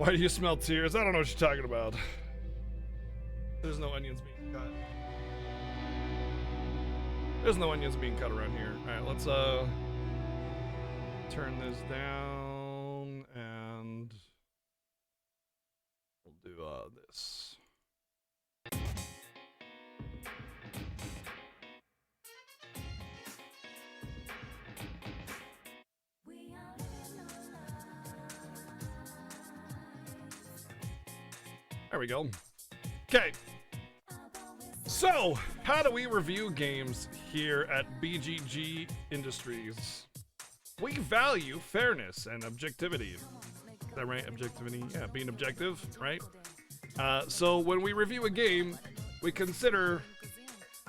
Why do you smell tears? I don't know what you're talking about. There's no onions being cut. There's no onions being cut around here. Alright, let's turn this down and we'll do this. There we go. Okay. So, how do we review games here at BGG Industries? We value fairness and objectivity. Is that right? Objectivity? Yeah, being objective, right? So when we review a game, we consider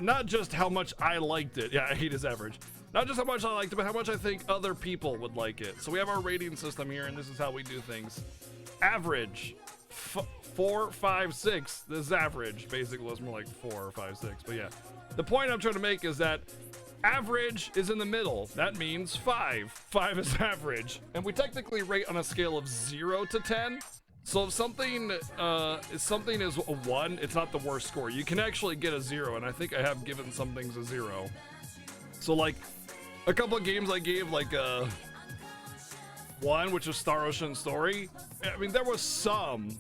not just how much I liked it. Yeah, I hate his average. Not just how much I liked it, but how much I think other people would like it. So we have our rating system here, and this is how we do things. Average. 4, 5, 6. This is average. Basically, it's more like 4 or 5, 6. But yeah, the point I'm trying to make is that average is in the middle. That means 5. 5 is average, and we technically rate on a scale of 0 to 10. So if something is a 1, it's not the worst score. You can actually get a 0, and I think I have given some things a 0. So like a couple of games I gave like a 1, which was Star Ocean Story. I mean, there was some,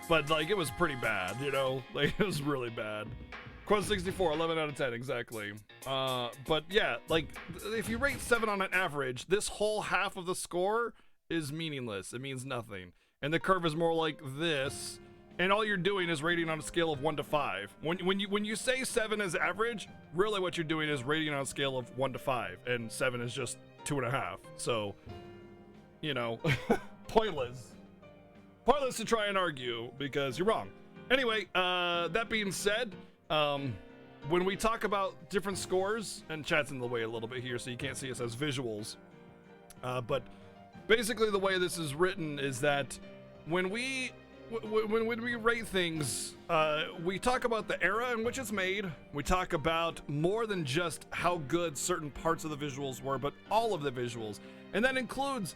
but like it was pretty bad, you know? Like it was really bad. Quest 64, 11 out of 10, exactly. But yeah, like if you rate 7 on an average, this whole half of the score is meaningless. It means nothing. And the curve is more like this, and all you're doing is rating on a scale of 1 to 5. When you say 7 is average, really what you're doing is rating on a scale of 1 to 5, and 7 is just 2.5. So, you know, pointless. Pointless to try and argue because you're wrong. Anyway, that being said, when we talk about different scores, and chat's in the way a little bit here, so you can't see us as visuals, but basically the way this is written is that when we rate things, we talk about the era in which it's made. We talk about more than just how good certain parts of the visuals were, but all of the visuals, and that includes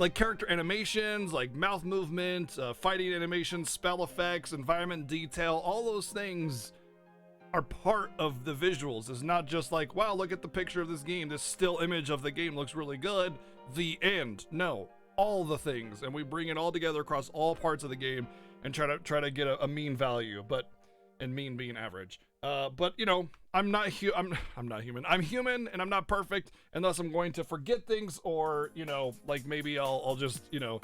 like character animations, like mouth movement, fighting animations, spell effects, environment detail. All those things are part of the visuals. It's not just like, wow, look at the picture of this game. This still image of the game looks really good. The end. No, all the things, and we bring it all together across all parts of the game and try to get a mean value, and mean being average. But you know, I'm not human. I'm human, and I'm not perfect, and thus I'm going to forget things, or you know, like maybe I'll just, you know,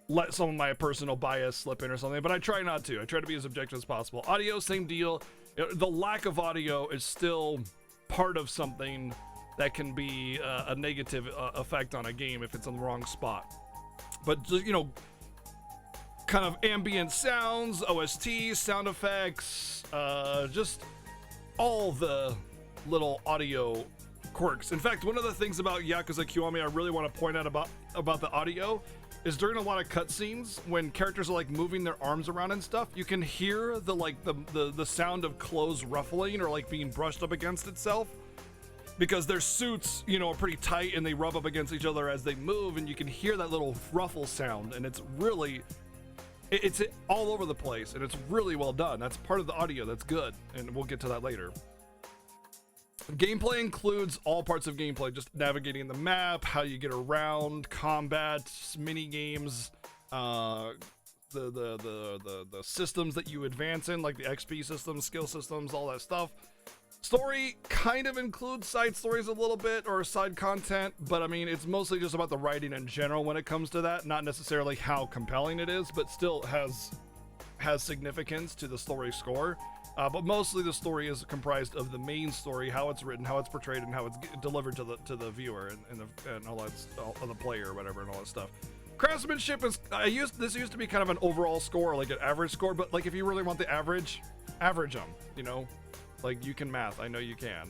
let some of my personal bias slip in or something. But I try not to. I try to be as objective as possible. Audio, same deal. The lack of audio is still part of something that can be a negative effect on a game if it's in the wrong spot. But you know, kind of ambient sounds, OST, sound effects, just all the little audio quirks. In fact, one of the things about Yakuza Kiwami I really want to point out about the audio is during a lot of cutscenes when characters are like moving their arms around and stuff, you can hear the sound of clothes ruffling or like being brushed up against itself, because their suits, you know, are pretty tight and they rub up against each other as they move, and you can hear that little ruffle sound, and it's really, it's all over the place, and it's really well done. That's part of the audio that's good, and we'll get to that later. Gameplay includes all parts of gameplay, just navigating the map, how you get around, combat, mini games, the systems that you advance in, like the XP systems, skill systems, all that stuff. Story kind of includes side stories a little bit, or side content, but I mean, it's mostly just about the writing in general when it comes to that, not necessarily how compelling it is, but still has significance to the story score. But mostly the story is comprised of the main story, how it's written, how it's portrayed, and how it's delivered to the viewer and all that, all the player or whatever, and all that stuff. Craftsmanship is this used to be kind of an overall score, like an average score, but like if you really want the average them, you know, like you can math, I know you can.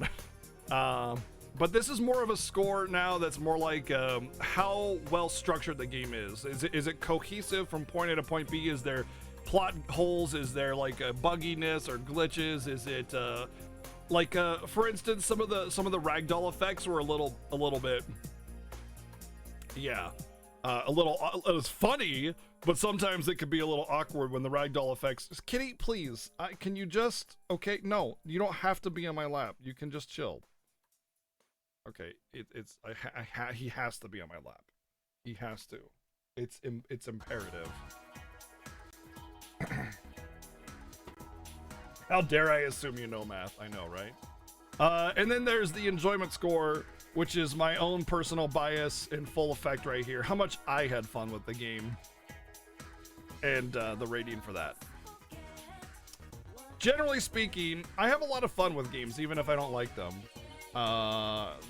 But this is more of a score now that's more like how well structured the game is. Is it cohesive from point A to point B? Is there plot holes? Is there like a bugginess or glitches? Is it like for instance, some of the ragdoll effects were a little bit, yeah, a little, it's funny, but sometimes it could be a little awkward when the ragdoll effects. Kitty, please, can you just, okay, no, you don't have to be on my lap. You can just chill. Okay, he has to be on my lap. He has to. It's imperative. How dare I assume you know math? I know, right? And then there's the enjoyment score, which is my own personal bias in full effect right here. How much I had fun with the game. And the rating for that. Generally speaking, I have a lot of fun with games, even if I don't like them.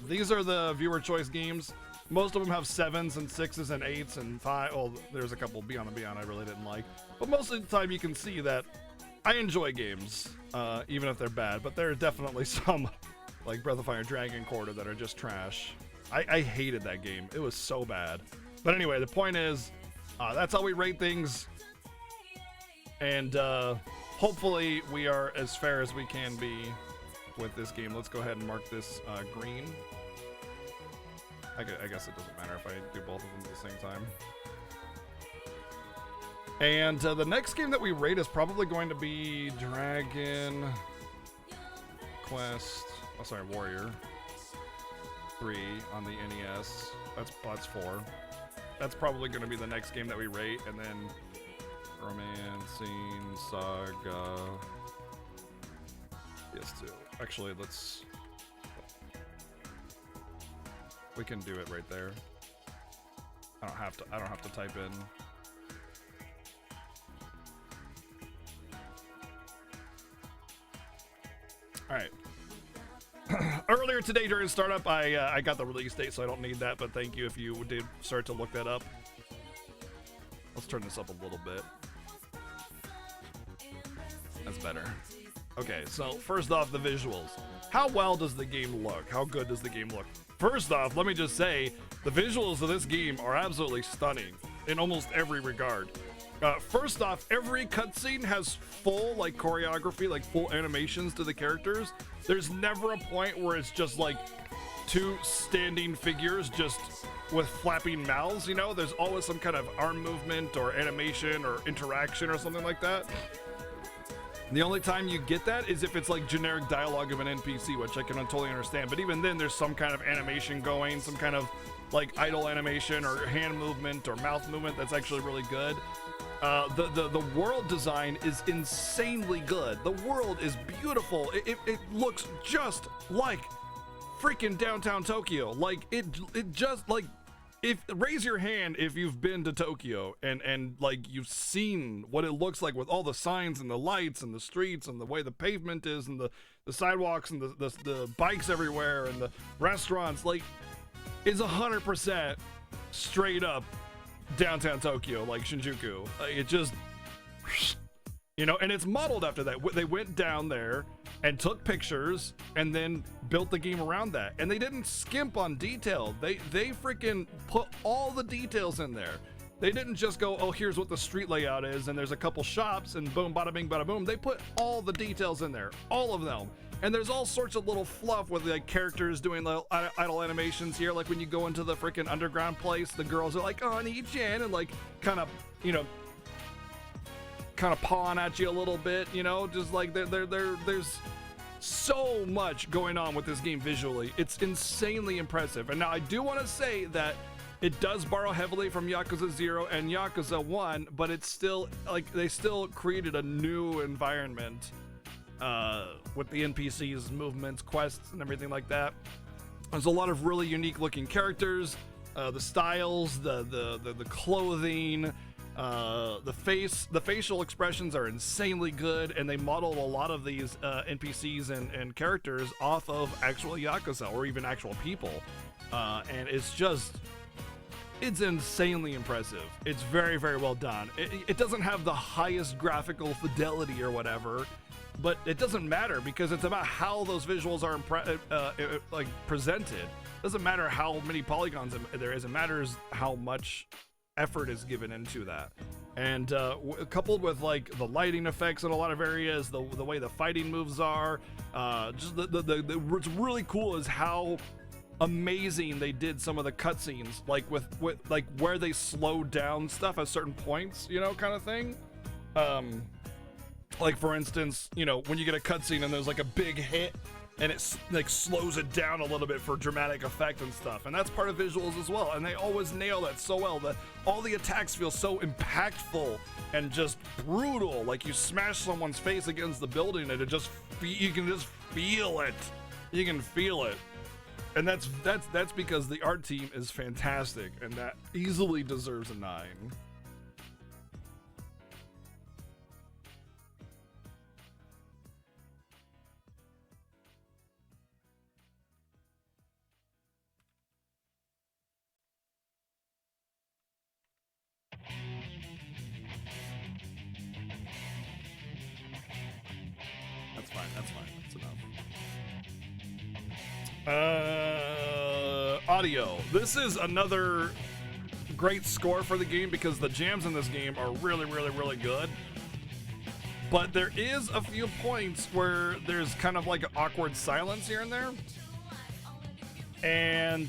These are the viewer choice games. Most of them have 7s and 6s and 8s and 5. Well, there's a couple Beyond and Beyond I really didn't like. But most of the time you can see that I enjoy games, even if they're bad. But there are definitely some, like Breath of Fire Dragon Quarter, that are just trash. I hated that game. It was so bad. But anyway, the point is, that's how we rate things. And hopefully we are as fair as we can be with this game. Let's go ahead and mark this green. I guess it doesn't matter if I do both of them at the same time. And the next game that we rate is probably going to be Dragon Quest, Warrior 3 on the NES. That's 4. That's probably going to be the next game that we rate, and then Romancing Saga PS2. Actually, we can do it right there. I don't have to type in. All right. Earlier today during startup, I got the release date, so I don't need that, but thank you if you did start to look that up. Let's turn this up a little bit. That's better. Okay, so first off, the visuals. How well does the game look? How good does the game look? First off, let me just say, the visuals of this game are absolutely stunning in almost every regard. First off, every cutscene has full, like, choreography, like, full animations to the characters. There's never a point where it's just, like, two standing figures just with flapping mouths, you know? There's always some kind of arm movement or animation or interaction or something like that. The only time you get that is if it's like generic dialogue of an NPC, which I can totally understand. But even then, there's some kind of animation going, some kind of like idle animation or hand movement or mouth movement that's actually really good. The world design is insanely good. The world is beautiful. It looks just like freaking downtown Tokyo. Like it just like. Raise your hand if you've been to Tokyo and like you've seen what it looks like with all the signs and the lights and the streets and the way the pavement is and the sidewalks and the bikes everywhere and the restaurants. Like, it's 100% straight up downtown Tokyo, like Shinjuku. It just, you know, and it's modeled after that. They went down there and took pictures and then built the game around that. And they didn't skimp on detail. They freaking put all the details in there. They didn't just go, oh, here's what the street layout is and there's a couple shops and boom, bada bing, bada boom. They put all the details in there, all of them. And there's all sorts of little fluff with like characters doing little idle animations here. Like when you go into the freaking underground place, the girls are like, oh, Oni-chan, and like kind of, you know, kind of pawing at you a little bit, you know, just like there's so much going on with this game visually. It's insanely impressive. And now I do want to say that it does borrow heavily from Yakuza 0 and Yakuza 1, but it's still like they still created a new environment with the NPCs, movements, quests, and everything like that. There's a lot of really unique looking characters, the styles, the clothing, the facial expressions are insanely good, and they model a lot of these NPCs and characters off of actual Yakuza or even actual people, and it's insanely impressive. It's very, very well done. It doesn't have the highest graphical fidelity or whatever, but it doesn't matter because it's about how those visuals are like presented. It doesn't matter how many polygons there is. It matters how much effort is given into that. And coupled with like the lighting effects in a lot of areas, the way the fighting moves are, just what's really cool is how amazing they did some of the cutscenes, like with like where they slowed down stuff at certain points, you know, kind of thing. Like for instance, you know, when you get a cutscene and there's like a big hit and it like slows it down a little bit for dramatic effect and stuff, and that's part of visuals as well, and they always nail that so well that all the attacks feel so impactful and just brutal, like you smash someone's face against the building and it just you can just feel it. You can feel it. And that's because the art team is fantastic, and that easily deserves a 9. That's fine. That's enough. Audio. This is another great score for the game because the jams in this game are really, really, really good. But there is a few points where there's kind of like an awkward silence here and there. And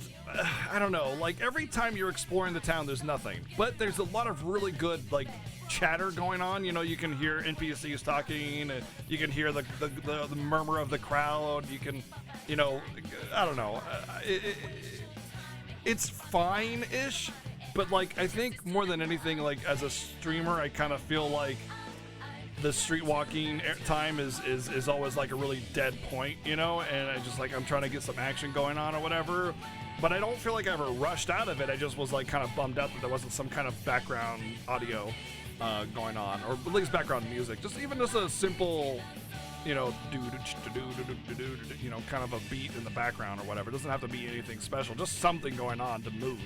I don't know, like every time you're exploring the town, there's nothing. But there's a lot of really good, like, chatter going on. You know, you can hear NPCs talking, and you can hear the murmur of the crowd. You can, you know, I don't know. It's fine-ish, but like I think more than anything, like as a streamer, I kind of feel like the street walking time is always like a really dead point, you know, and I just like I'm trying to get some action going on or whatever. But I don't feel like I ever rushed out of it. I just was like kind of bummed out that there wasn't some kind of background audio going on, or at least background music. Just a simple, you know, you know, kind of a beat in the background or whatever. It doesn't have to be anything special. Just something going on to move.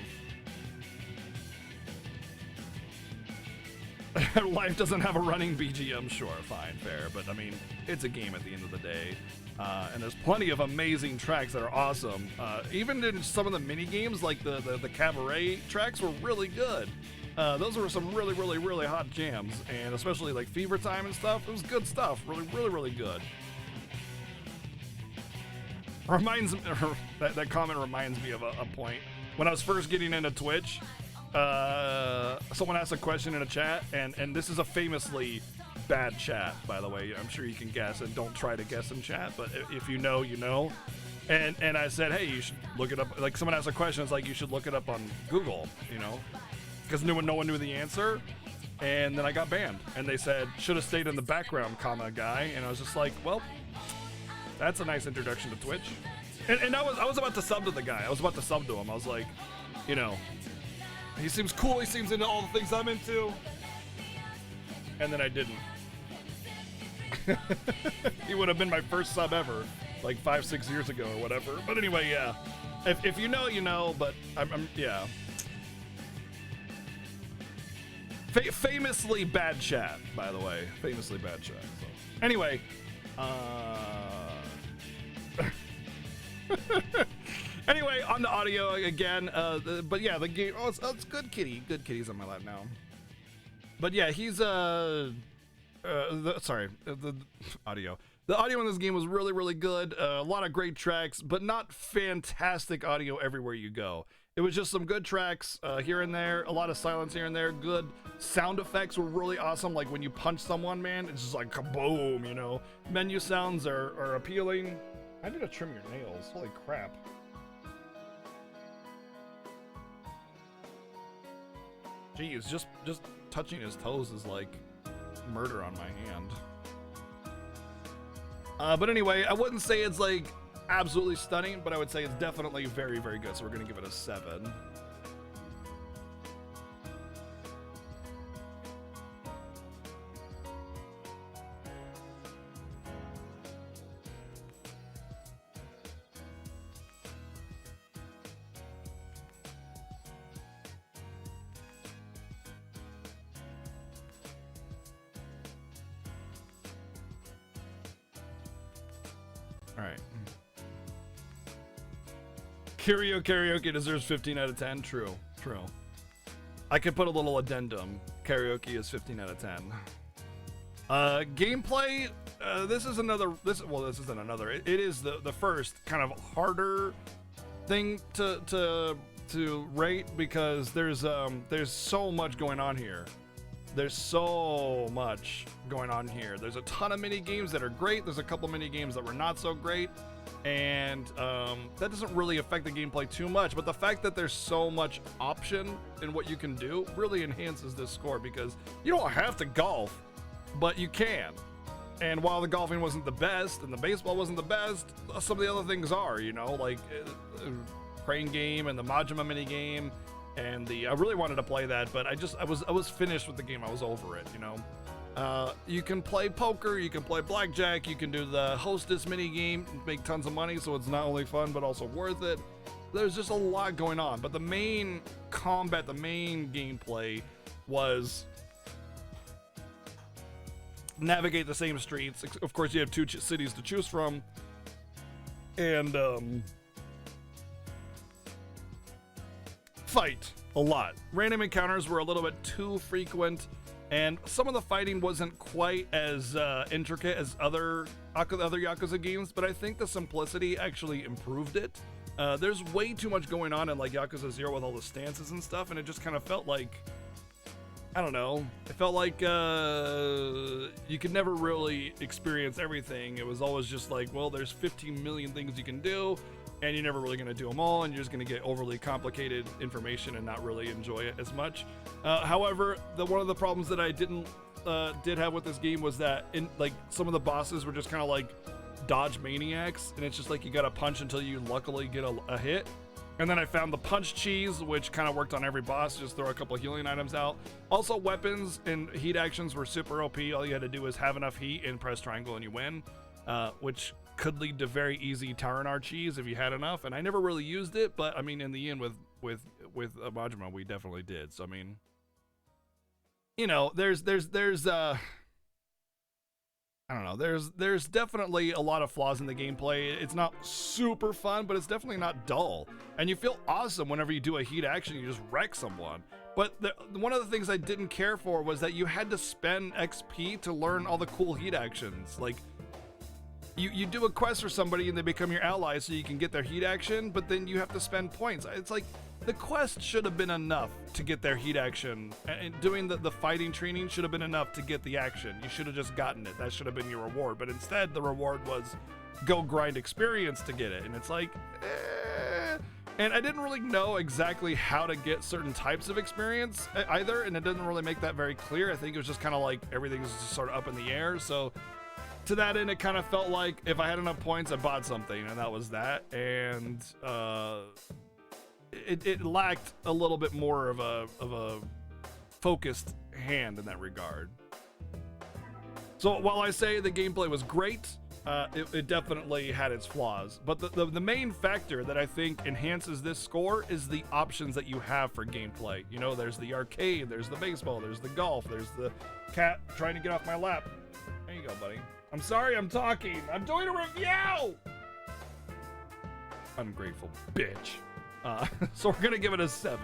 Life doesn't have a running BGM, sure, fine, fair, but I mean, it's a game at the end of the day, and there's plenty of amazing tracks that are awesome. Even in some of the mini games, like the cabaret tracks, were really good. Those were some really, really, really hot jams, and especially like Fever Time and stuff. It was good stuff, really, really, really good. Reminds me, that comment reminds me of a point when I was first getting into Twitch. Someone asked a question in a chat, and this is a famously bad chat, by the way. I'm sure you can guess, and don't try to guess in chat, but if you know, you know. And I said, hey, you should look it up. Like, someone asked a question, it's like, you should look it up on Google, you know, because no one knew the answer. And then I got banned, and they said, should have stayed in the background, comma, guy. And I was just like, well, that's a nice introduction to Twitch. And I was about to sub to the guy. I was about to sub to him. I was like, you know, he seems cool, he seems into all the things I'm into. And then I didn't. He would have been my first sub ever, like 5-6 years ago or whatever. But anyway, yeah. If you know, you know, but I'm yeah. Famously bad chat, by the way. Famously bad chat. So. Anyway, anyway, on the audio again, but yeah, the game. Oh, it's good kitty. Good kitty's on my lap now. But yeah, he's the audio. The audio in this game was really, really good. A lot of great tracks, but not fantastic audio everywhere you go. It was just some good tracks here and there, a lot of silence here and there. Good sound effects were really awesome. Like when you punch someone, man, it's just like kaboom, you know. Menu sounds are appealing. I need to trim your nails. Holy crap. Geez, just touching his toes is like murder on my hand. But anyway, I wouldn't say it's like absolutely stunning, but I would say it's definitely very, very good. So we're gonna give it a 7. Alright. Karaoke deserves 15 out of 10. True. I could put a little addendum. Karaoke is 15 out of 10. Gameplay, this isn't another. It is the first kind of harder thing to rate because there's so much going on here. There's so much going on here. There's a ton of mini games that are great. There's a couple mini games that were not so great, and that doesn't really affect the gameplay too much. But the fact that there's so much option in what you can do really enhances this score, because you don't have to golf, but you can. And while the golfing wasn't the best and the baseball wasn't the best, some of the other things are, you know, like crane game and the Majima mini game. And I really wanted to play that, but I was finished with the game. I was over it, you know. You can play poker, you can play blackjack, you can do the hostess mini game, make tons of money, so it's not only fun but also worth it. There's just a lot going on, but the main combat, the main gameplay was navigate the same streets. Of course, you have two cities to choose from, and fight a lot. Random encounters were a little bit too frequent, and some of the fighting wasn't quite as intricate as other Yakuza games, but I think the simplicity actually improved it. There's way too much going on in like Yakuza 0 with all the stances and stuff, and it just kind of felt like, I don't know, it felt like you could never really experience everything. It was always just like, well, there's 15 million things you can do, and you're never really going to do them all, and you're just going to get overly complicated information and not really enjoy it as much. However, one of the problems that I did have with this game was that some of the bosses were just kind of like dodge maniacs, and it's just like you got to punch until you luckily get a hit. And then I found the punch cheese, which kind of worked on every boss. Just throw a couple healing items out. Also, weapons and heat actions were super OP. All you had to do was have enough heat and press triangle and you win, which could lead to very easy Taranar cheese if you had enough. And I never really used it, but I mean, in the end, with Majima, we definitely did. So I mean, you know, there's I don't know. There's definitely a lot of flaws in the gameplay. It's not super fun, but it's definitely not dull. And you feel awesome whenever you do a heat action. You just wreck someone. But one of the things I didn't care for was that you had to spend XP to learn all the cool heat actions. Like, you do a quest for somebody and they become your ally so you can get their heat action, but then you have to spend points. It's like, the quest should have been enough to get their heat action, and doing the fighting training should have been enough to get the action. You should have just gotten it. That should have been your reward, but instead the reward was go grind experience to get it, and it's like, And I didn't really know exactly how to get certain types of experience either, and it doesn't really make that very clear. I think it was just kind of like everything's just sort of up in the air, so to that end, it kind of felt like if I had enough points, I bought something, and that was that. And it lacked a little bit more of a focused hand in that regard. So while I say the gameplay was great, it definitely had its flaws. But the main factor that I think enhances this score is the options that you have for gameplay. You know, there's the arcade, there's the baseball, there's the golf, there's the cat trying to get off my lap. There you go, buddy. I'm sorry, I'm talking. I'm doing a review! Ungrateful bitch. So we're gonna give it a 7.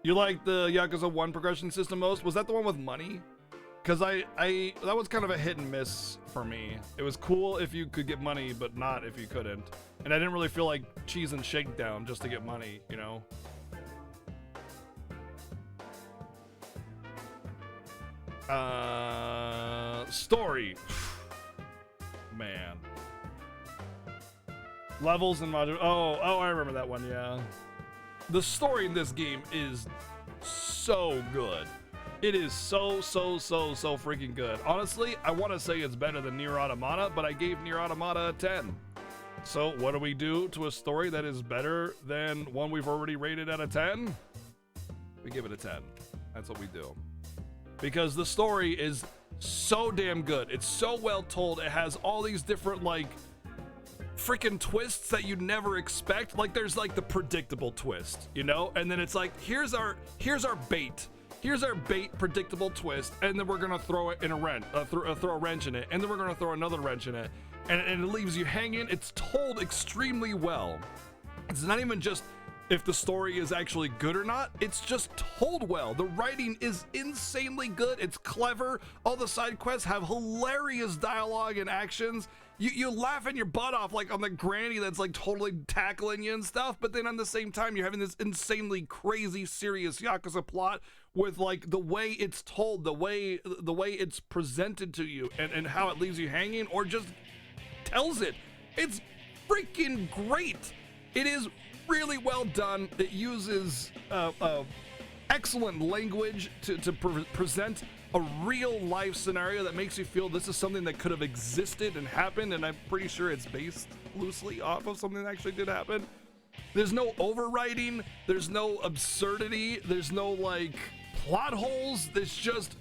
You like the Yakuza 1 progression system most? Was that the one with money? Because that was kind of a hit and miss for me. It was cool if you could get money, but not if you couldn't. And I didn't really feel like cheese and shakedown just to get money, you know? Story. Man. Levels and modules. Oh, I remember that one, yeah. The story in this game is so good. It is so freaking good. Honestly, I want to say it's better than Nier Automata, but I gave Nier Automata a 10. So what do we do to a story that is better than one we've already rated at a 10? We give it a 10. That's what we do. Because the story is so damn good. It's so well told. It has all these different, like, freaking twists that you'd never expect. Like there's like the predictable twist, you know, and then it's like here's our bait. Here's our bait, predictable twist, and then we're gonna throw it in a wrench, throw a wrench in it, and then we're gonna throw another wrench in it, and it leaves you hanging. It's told extremely well. It's not even just if the story is actually good or not, it's just told well. The writing is insanely good. It's clever. All the side quests have hilarious dialogue and actions. You laughing your butt off like on the granny that's like totally tackling you and stuff, but then at the same time you're having this insanely crazy serious Yakuza plot with like the way it's told, the way it's presented to you, and how it leaves you hanging or just tells it. It's freaking great. It is really well done. It uses excellent language to present a real life scenario that makes you feel this is something that could have existed and happened, and I'm pretty sure it's based loosely off of something that actually did happen. There's no overwriting, there's no absurdity, there's no like plot holes. There's just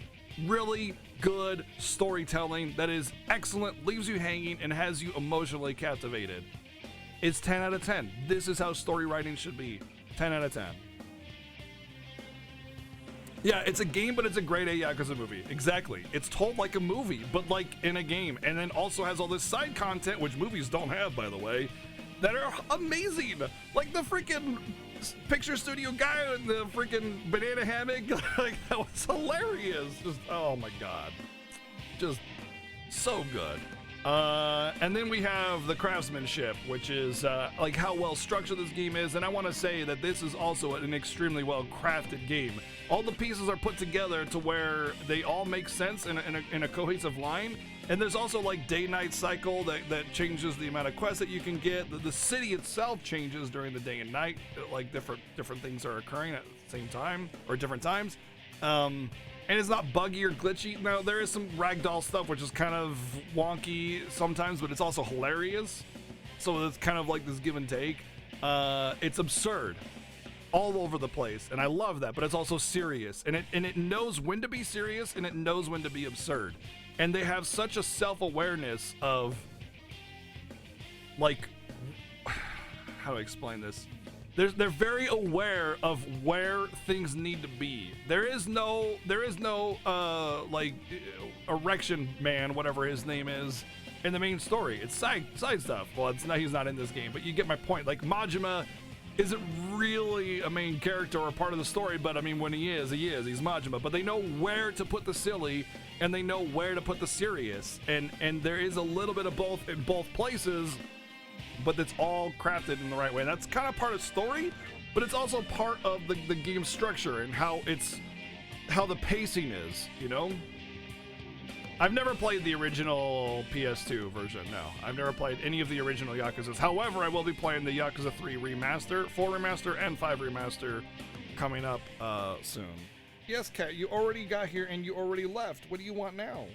really good storytelling that is excellent, leaves you hanging, and has you emotionally captivated. It's 10 out of 10. This is how story writing should be. 10 out of 10. Yeah, it's a game, but it's a grade A Yakuza movie. Exactly. It's told like a movie, but like in a game. And then also has all this side content, which movies don't have, by the way, that are amazing. Like the freaking picture studio guy in the freaking banana hammock. Like, that was hilarious. Just, oh my God. Just so good. And then we have the craftsmanship, which is like how well structured this game is. And I want to say that this is also an extremely well crafted game. All the pieces are put together to where they all make sense in a cohesive line. And there's also like day-night cycle that changes the amount of quests that you can get. The city itself changes during the day and night. Like different things are occurring at the same time or different times. And it's not buggy or glitchy. Now, there is some ragdoll stuff, which is kind of wonky sometimes, but it's also hilarious. So it's kind of like this give and take. It's absurd all over the place, and I love that, but it's also serious. And it knows when to be serious, and it knows when to be absurd. And they have such a self-awareness of, like, how do I explain this? They're very aware of where things need to be. There is no like erection man, whatever his name is, in the main story. It's side stuff. Well, he's not in this game, but you get my point. Like Majima isn't really a main character or part of the story, but I mean when he is, he's Majima. But they know where to put the silly and they know where to put the serious. And there is a little bit of both in both places. But it's all crafted in the right way. That's kind of part of story, but it's also part of the game structure and how the pacing is, you know? I've never played the original PS2 version, no. I've never played any of the original Yakuzas. However, I will be playing the Yakuza 3 remaster, 4 remaster, and 5 remaster coming up soon. Yes, Kat, you already got here and you already left. What do you want now?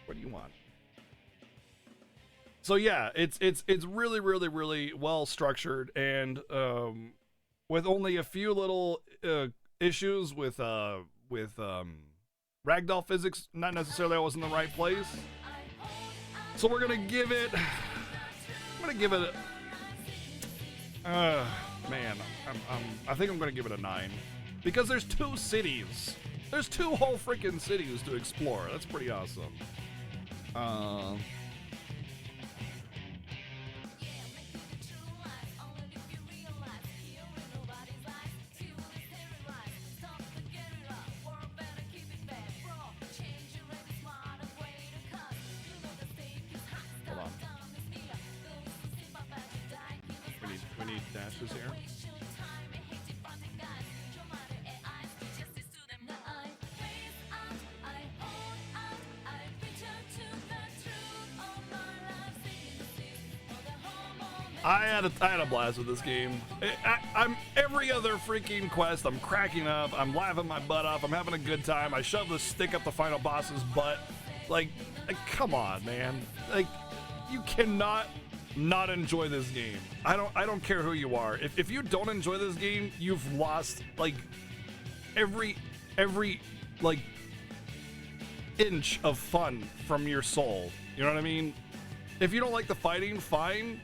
What do you want? So yeah, it's really, really, really well structured, and with only a few little issues with ragdoll physics, not necessarily always in the right place. So we're gonna give it. Man, I think I'm gonna give it a 9 because there's 2 cities. There's 2 whole freaking cities to explore. That's pretty awesome. We need dashes here. I had a blast with this game. I'm every other freaking quest, I'm cracking up, I'm laughing my butt off, I'm having a good time. I shove the stick up the final boss's butt. Like come on, man. Like, you cannot not enjoy this game. I don't care who you are. If you don't enjoy this game, you've lost like every like inch of fun from your soul. You know what I mean? If you don't like the fighting, fine.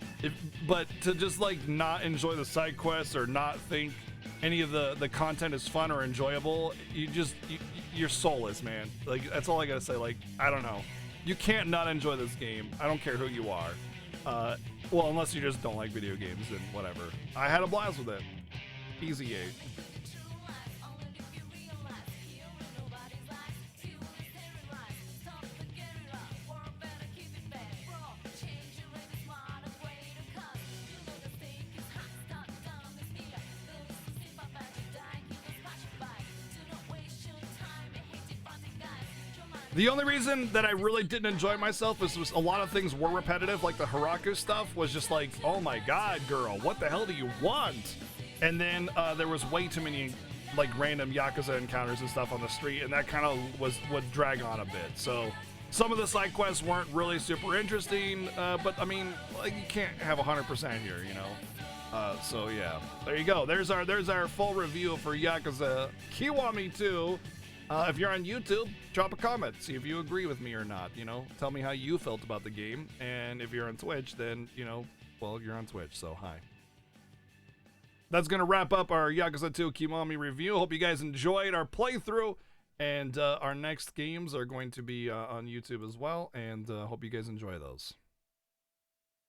But to just like not enjoy the side quests or not think any of the content is fun or enjoyable, you're soulless, man. Like, that's all I gotta say. Like, I don't know. You can't not enjoy this game. I don't care who you are. Well, unless you just don't like video games, then whatever. I had a blast with it. Easy 8. The only reason that I really didn't enjoy myself was a lot of things were repetitive, like the Haraku stuff was just like, oh my god, girl, what the hell do you want? And then there was way too many like random Yakuza encounters and stuff on the street, and that kind of would drag on a bit. So some of the side quests weren't really super interesting, but I mean, like, you can't have 100% here, you know? So yeah, there you go. There's our full review for Yakuza Kiwami 2. If you're on YouTube, drop a comment, see if you agree with me or not, you know? Tell me how you felt about the game, and if you're on Twitch, then, you know, well, you're on Twitch, so hi. That's going to wrap up our Yakuza 2 Kiwami review. Hope you guys enjoyed our playthrough, and our next games are going to be on YouTube as well, and hope you guys enjoy those.